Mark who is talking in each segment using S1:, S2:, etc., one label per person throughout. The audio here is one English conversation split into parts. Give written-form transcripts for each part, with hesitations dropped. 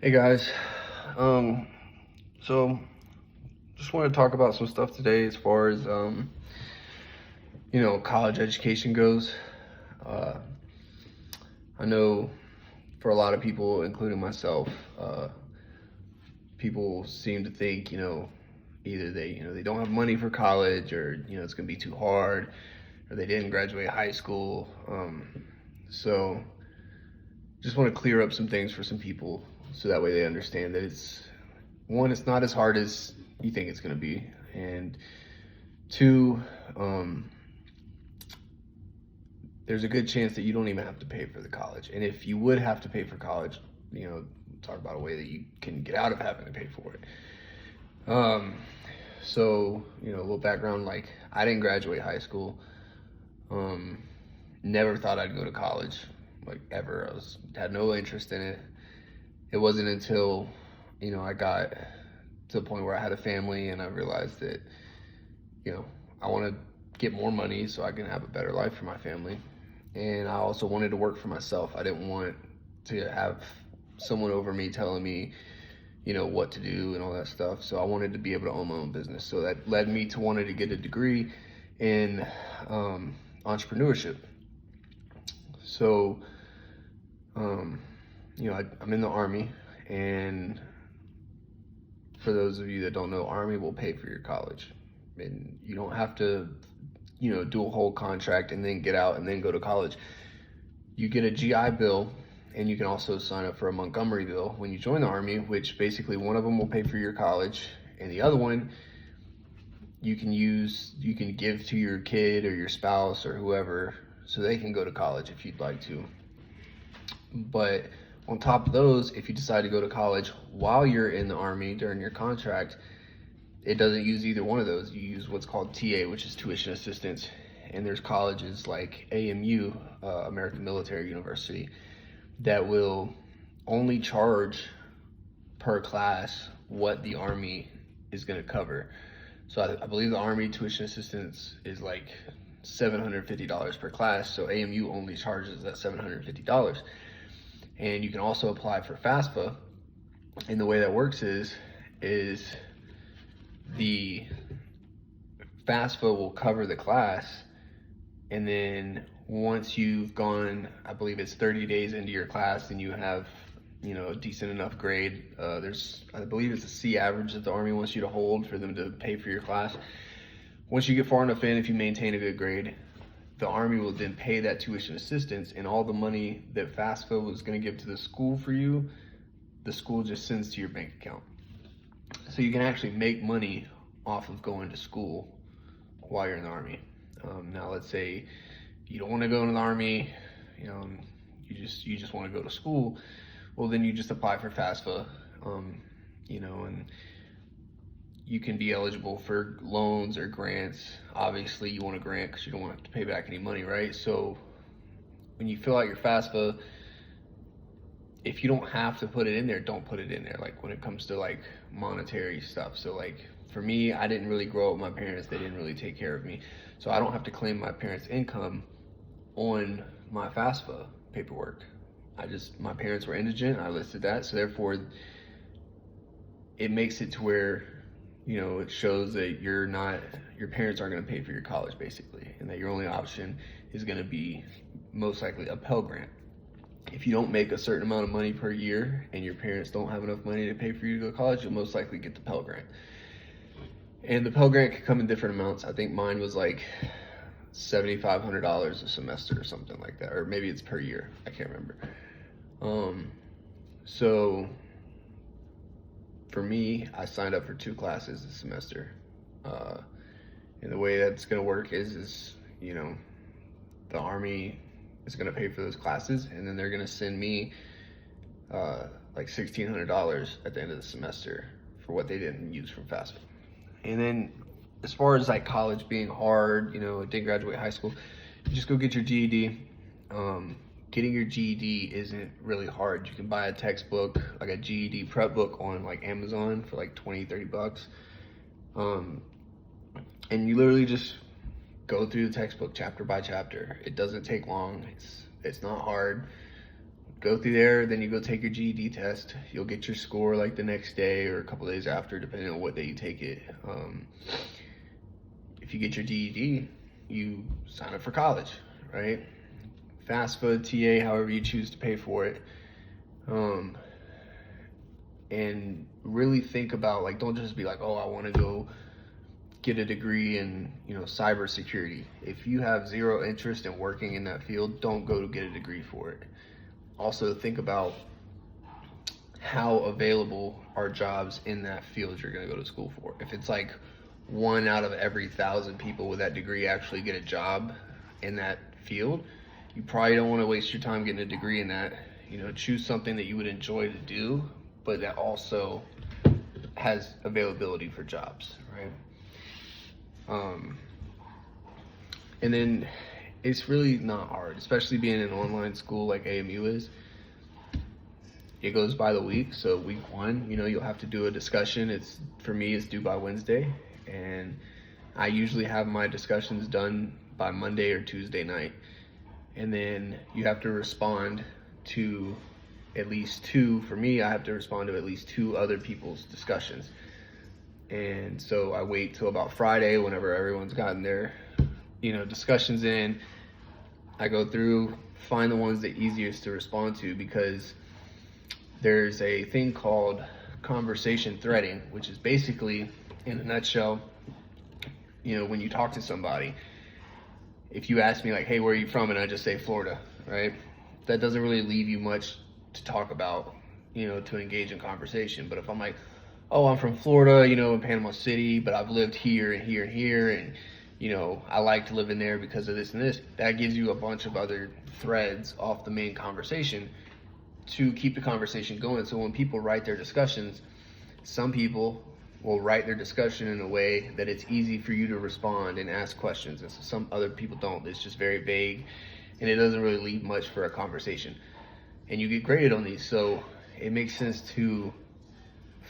S1: Hey guys, um, so just want to talk about some stuff today as far as college education goes. Uh, I know for a lot of people, including myself, uh, people seem to think either they don't have money for college, or it's gonna be too hard, or they didn't graduate high school. So just want to clear up some things for some people so that way they understand that it's not as hard as you think it's going to be, and two, um, there's a good chance that you don't even have to pay for the college. And if you would have to pay for college, talk about a way that you can get out of having to pay for it. Um, so, a little background, like I didn't graduate high school. Um, Never thought I'd go to college, like ever. Had no interest in it. It wasn't until, I got to the point where I had a family and I realized that, you know, I want to get more money so I can have a better life for my family. And I also wanted to work for myself. I didn't want to have someone over me telling me, what to do and all that stuff. So I wanted to be able to own my own business. So that led me to wanting to get a degree in entrepreneurship. So, um, I'm in the Army, and for those of you that don't know, Army will pay for your college. And you don't have to, do a whole contract and then get out and then go to college. You get a GI Bill, and you can also sign up for a Montgomery Bill when you join the Army, which basically one of them will pay for your college, and the other one you can give to your kid or your spouse or whoever so they can go to college if you'd like to. But on top of those, if you decide to go to college while you're in the Army during your contract, it doesn't use either one of those. You use what's called TA, which is tuition assistance. And there's colleges like AMU, American Military University, that will only charge per class what the Army is going to cover. So I believe the Army tuition assistance is like $750 per class. So AMU only charges that $750. And you can also apply for FAFSA. And the way that works is the FAFSA will cover the class, and then once you've gone, I believe it's 30 days into your class, and you have, a decent enough grade. I believe it's a C average that the Army wants you to hold for them to pay for your class. Once you get far enough in, if you maintain a good grade, the Army will then pay that tuition assistance, and all the money that FAFSA was going to give to the school for you, the school just sends to your bank account. So you can actually make money off of going to school while you're in the Army. Now, let's say you don't want to go into the Army, you just want to go to school. Well, then you just apply for FAFSA, and you can be eligible for loans or grants. Obviously, you want a grant because you don't want to pay back any money, right? So when you fill out your FAFSA, if you don't have to put it in there, don't put it in there. Like when it comes to like monetary stuff. So like for me, I didn't really grow up with my parents. They didn't really take care of me. So I don't have to claim my parents' income on my FAFSA paperwork. My parents were indigent. I listed that. So therefore, it makes it to where, it shows that your parents aren't going to pay for your college basically. And that your only option is going to be most likely a Pell Grant. If you don't make a certain amount of money per year and your parents don't have enough money to pay for you to go to college, you'll most likely get the Pell Grant. And the Pell Grant can come in different amounts. I think mine was like $7,500 a semester or something like that, or maybe it's per year. I can't remember. So for me, I signed up for 2 classes a semester. And the way that's going to work is the Army is going to pay for those classes, and then they're going to send me like $1,600 at the end of the semester for what they didn't use from FAFSA. And then as far as like college being hard, didn't graduate high school, you just go get your GED. Getting your GED isn't really hard. You can buy a textbook, like a GED prep book on like Amazon for like 20-30 bucks. And you literally just go through the textbook chapter by chapter. It doesn't take long. It's not hard. go through there, then you go take your GED test. You'll get your score like the next day or a couple days after, depending on what day you take it. If you get your GED, you sign up for college, right? FAFSA, TA, however you choose to pay for it. And really think about, like, don't just be like, oh, I want to go get a degree in, cybersecurity. If you have zero interest in working in that field, don't go to get a degree for it. Also, think about how available are jobs in that field you're going to go to school for. If it's like 1 out of every 1,000 people with that degree actually get a job in that field, you probably don't want to waste your time getting a degree in that. Choose something that you would enjoy to do, but that also has availability for jobs, right? And then it's really not hard, especially being an online school like AMU is. It goes by the week. So week 1, you'll have to do a discussion. For me, it's due by Wednesday. And I usually have my discussions done by Monday or Tuesday night. And then you have to respond to at least 2. For me, I have to respond to at least 2 other people's discussions. And so I wait till about Friday, whenever everyone's gotten their, discussions in. I go through, find the ones that easiest to respond to, because there's a thing called conversation threading, which is basically, in a nutshell, when you talk to somebody, if you ask me like, hey, where are you from? And I just say Florida, right? That doesn't really leave you much to talk about, to engage in conversation. But if I'm like, oh, I'm from Florida, in Panama City, but I've lived here and here and here, and, I like to live in there because of this and this, that gives you a bunch of other threads off the main conversation to keep the conversation going. So when people write their discussions, some people will write their discussion in a way that it's easy for you to respond and ask questions. And so some other people don't. It's just very vague, and it doesn't really leave much for a conversation. And you get graded on these, so it makes sense to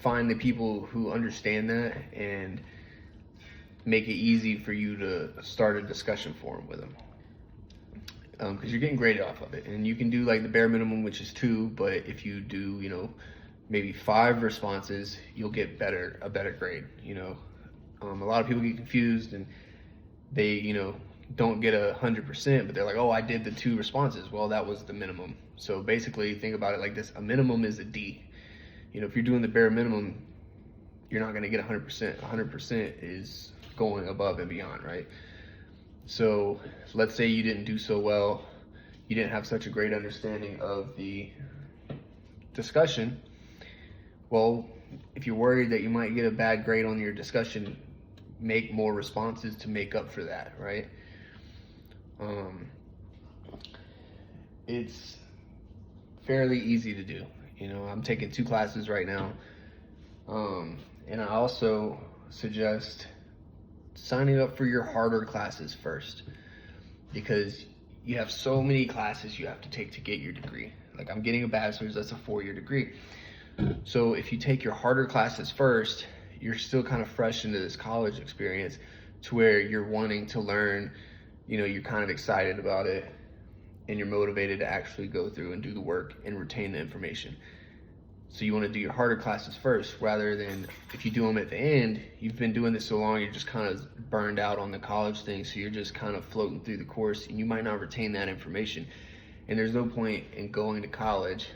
S1: find the people who understand that and make it easy for you to start a discussion forum with them. Because you're getting graded off of it. And you can do like the bare minimum, which is 2, but if you do, maybe 5 responses, you'll get a better grade. A lot of people get confused and they, don't get 100%, but they're like, oh, I did the 2 responses. Well, that was the minimum. So basically, think about it like this: a minimum is a D. If you're doing the bare minimum, you're not going to get 100%. 100% is going above and beyond, right? So let's say you didn't do so well, you didn't have such a great understanding of the discussion. Well, if you're worried that you might get a bad grade on your discussion, make more responses to make up for that, right? It's fairly easy to do. I'm taking 2 classes right now. And I also suggest signing up for your harder classes first, because you have so many classes you have to take to get your degree. Like, I'm getting a bachelor's, that's a 4-year degree. So if you take your harder classes first, you're still kind of fresh into this college experience to where you're wanting to learn, you're kind of excited about it, and you're motivated to actually go through and do the work and retain the information. So you want to do your harder classes first, rather than, if you do them at the end, you've been doing this so long, you're just kind of burned out on the college thing, so you're just kind of floating through the course, and you might not retain that information. And there's no point in going to college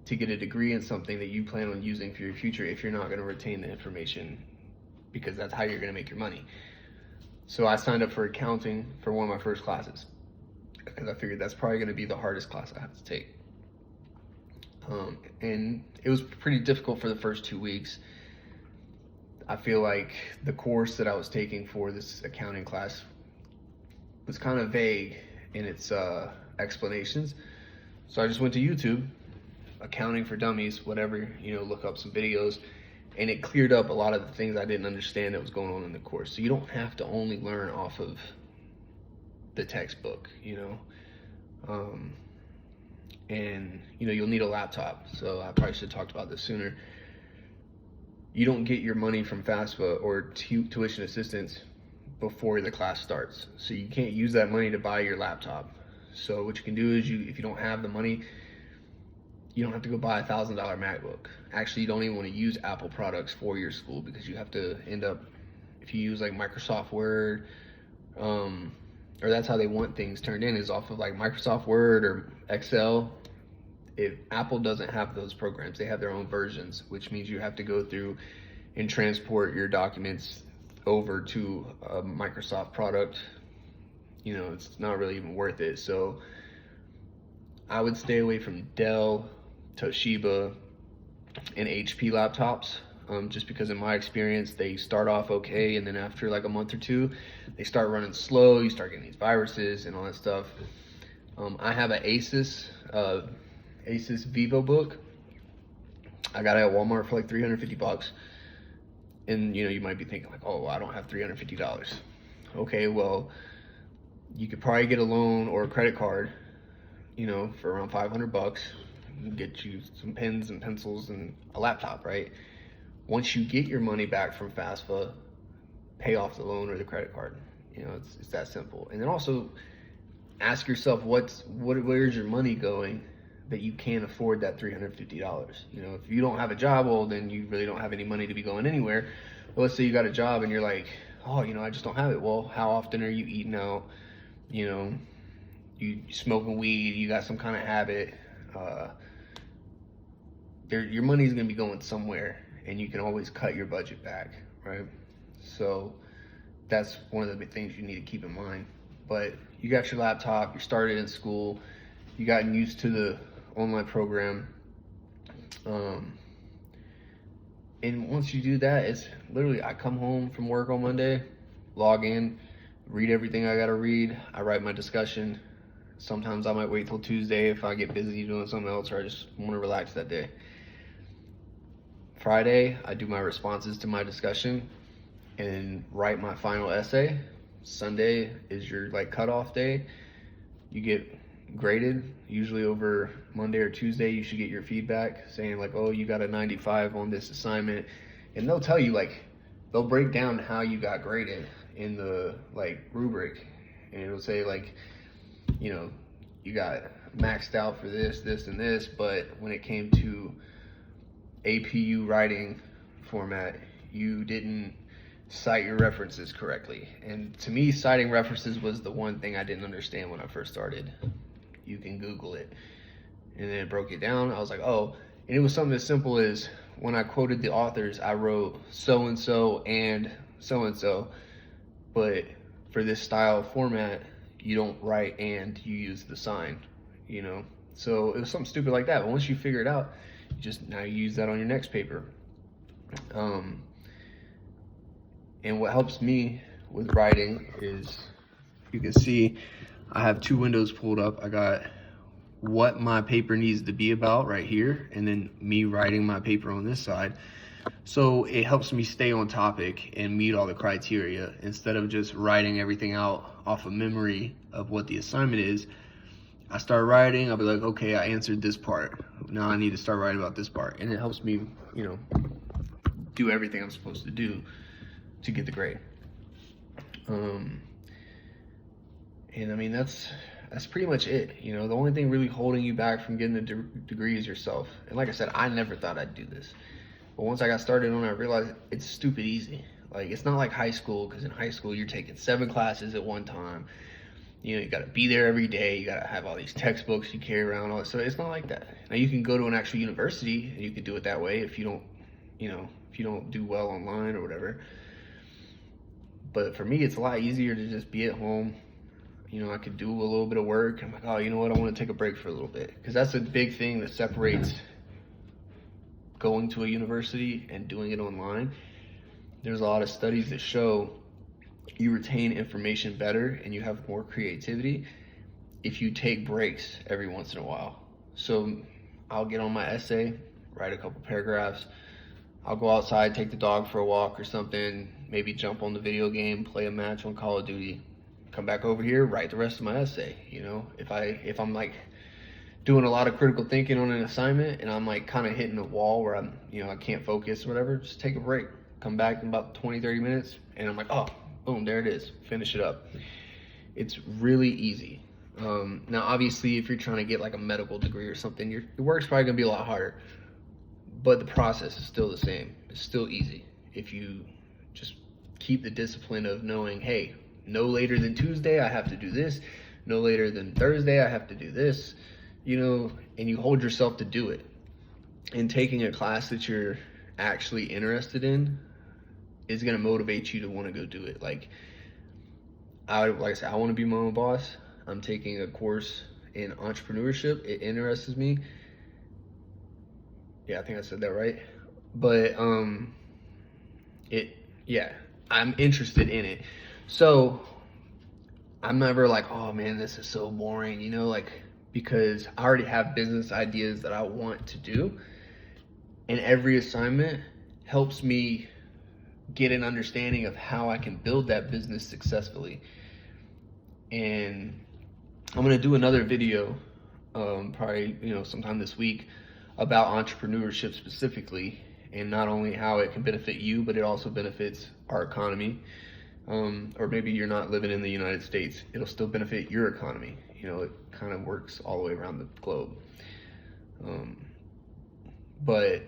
S1: to get a degree in something that you plan on using for your future if you're not going to retain the information, because that's how you're going to make your money. So I signed up for accounting for one of my first classes, because I figured that's probably going to be the hardest class I have to take. And it was pretty difficult for the first 2 weeks. I feel like the course that I was taking for this accounting class was kind of vague in its explanations. So I just went to YouTube, Accounting for Dummies, whatever, look up some videos, and it cleared up a lot of the things I didn't understand that was going on in the course. So you don't have to only learn off of the textbook, and you'll need a laptop. So I probably should have talked about this sooner. You don't get your money from FAFSA or tuition assistance before the class starts, so you can't use that money to buy your laptop. So what you can do is if you don't have the money, you don't have to go buy $1,000 MacBook. Actually, you don't even want to use Apple products for your school, because you have to end up, if you use like Microsoft Word, or that's how they want things turned in, is off of like Microsoft Word or Excel. If Apple doesn't have those programs, they have their own versions, which means you have to go through and transport your documents over to a Microsoft product. You know, it's not really even worth it. So I would stay away from Dell, Toshiba, and HP laptops, just because in my experience, they start off okay, and then after like a month or two, they start running slow. You start getting these viruses and all that stuff. I have an Asus VivoBook. I got it at Walmart for like $350. And you know, you might be thinking like, oh, well, I don't have $350. Okay, well, you could probably get a loan or a credit card, you know, for around $500, get you some pens and pencils and a laptop, right? Once you get your money back from FAFSA, pay off the loan or the credit card. You know, it's that simple. And then also ask yourself, where's your money going that you can't afford that $350? You know, if you don't have a job, well, then you really don't have any money to be going anywhere. But let's say you got a job and you're like, oh, you know, I just don't have it. Well, how often are you eating out? You know, you smoking weed, you got some kind of habit. Your money's gonna be going somewhere, and you can always cut your budget back, right? So that's one of the big things you need to keep in mind. But you got your laptop, you started in school, you gotten used to the online program, and once you do that, it's literally, I come home from work on Monday, log in, read everything I gotta read, I write my discussion. Sometimes I might wait till Tuesday if I get busy doing something else, or I just want to relax that day. Friday, I do my responses to my discussion and write my final essay. Sunday is your like cutoff day. You get graded. Usually over Monday or Tuesday, you should get your feedback saying like, oh, you got a 95 on this assignment. And they'll tell you, like, they'll break down how you got graded in the like rubric. And it'll say like, you know, you got maxed out for this, this, and this, but when it came to APU writing format, you didn't cite your references correctly. And to me, citing references was the one thing I didn't understand when I first started. You can Google it. And then it broke it down. I was like, oh, and it was something as simple as when I quoted the authors, I wrote so-and-so and so-and-so, but for this style format, you don't write and, you use the sign, you know? So it was something stupid like that. But once you figure it out, now you use that on your next paper. And what helps me with writing is, you can see I have two windows pulled up. I got what my paper needs to be about right here, and then me writing my paper on this side. So it helps me stay on topic and meet all the criteria instead of just writing everything out off of memory of what the assignment is. I start writing, I'll be like, okay, I answered this part. Now I need to start writing about this part. And it helps me, you know, do everything I'm supposed to do to get the grade. And I mean, that's pretty much it. You know, the only thing really holding you back from getting a degree is yourself. And like I said, I never thought I'd do this. But once I got started on it, I realized it's stupid easy. Like, it's not like high school, because in high school, you're taking 7 classes at one time. You know, you got to be there every day. You got to have all these textbooks you carry around. All that. So it's not like that. Now, you can go to an actual university, and you can do it that way if you don't, you know, if you don't do well online or whatever. But for me, it's a lot easier to just be at home. You know, I could do a little bit of work. I'm like, oh, you know what? I want to take a break for a little bit. Because that's a big thing that separates going to a university and doing it online. There's a lot of studies that show you retain information better and you have more creativity if you take breaks every once in a while. So I'll get on my essay, write a couple paragraphs. I'll go outside, take the dog for a walk or something, maybe jump on the video game, play a match on Call of Duty, come back over here, write the rest of my essay. You know, if I'm like doing a lot of critical thinking on an assignment and I'm like kind of hitting a wall where I'm, you know, I can't focus or whatever, just take a break, come back in about 20-30 minutes, and I'm like, oh, boom, there it is, finish it up. It's really easy. Now, obviously, if you're trying to get like a medical degree or something, your work's probably gonna be a lot harder, but the process is still the same. It's still easy if you just keep the discipline of knowing, hey, no later than Tuesday I have to do this, no later than Thursday I have to do this, and you hold yourself to do it. And taking a class that you're actually interested in is gonna motivate you to want to go do it. Like I said, I want to be my own boss. I'm taking a course in entrepreneurship. It interests me. Yeah, I think I said that right. But yeah, I'm interested in it. So I'm never like, oh man, this is so boring, like, because I already have business ideas that I want to do, and every assignment helps me get an understanding of how I can build that business successfully. And I'm gonna do another video, probably sometime this week, about entrepreneurship specifically, and not only how it can benefit you, but it also benefits our economy. Or maybe you're not living in the United States, it'll still benefit your economy. It kind of works all the way around the globe. But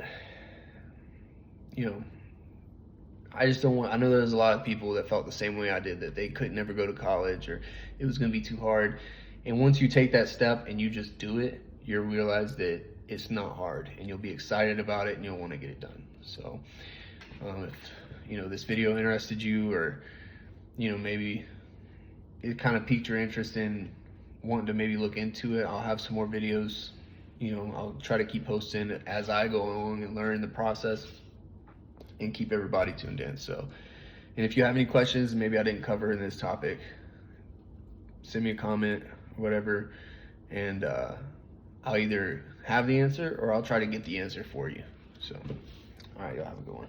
S1: I just don't want. I know there's a lot of people that felt the same way I did, that they could never go to college or it was going to be too hard. And once you take that step and you just do it, you'll realize that it's not hard, and you'll be excited about it, and you'll want to get it done. So, if this video interested you, or maybe it kind of piqued your interest in wanting to maybe look into it, I'll have some more videos. I'll try to keep posting as I go along and learn the process, and keep everybody tuned in. So, and if you have any questions maybe I didn't cover in this topic, send me a comment, whatever, and I'll either have the answer or I'll try to get the answer for you. So, all right, y'all have a good one.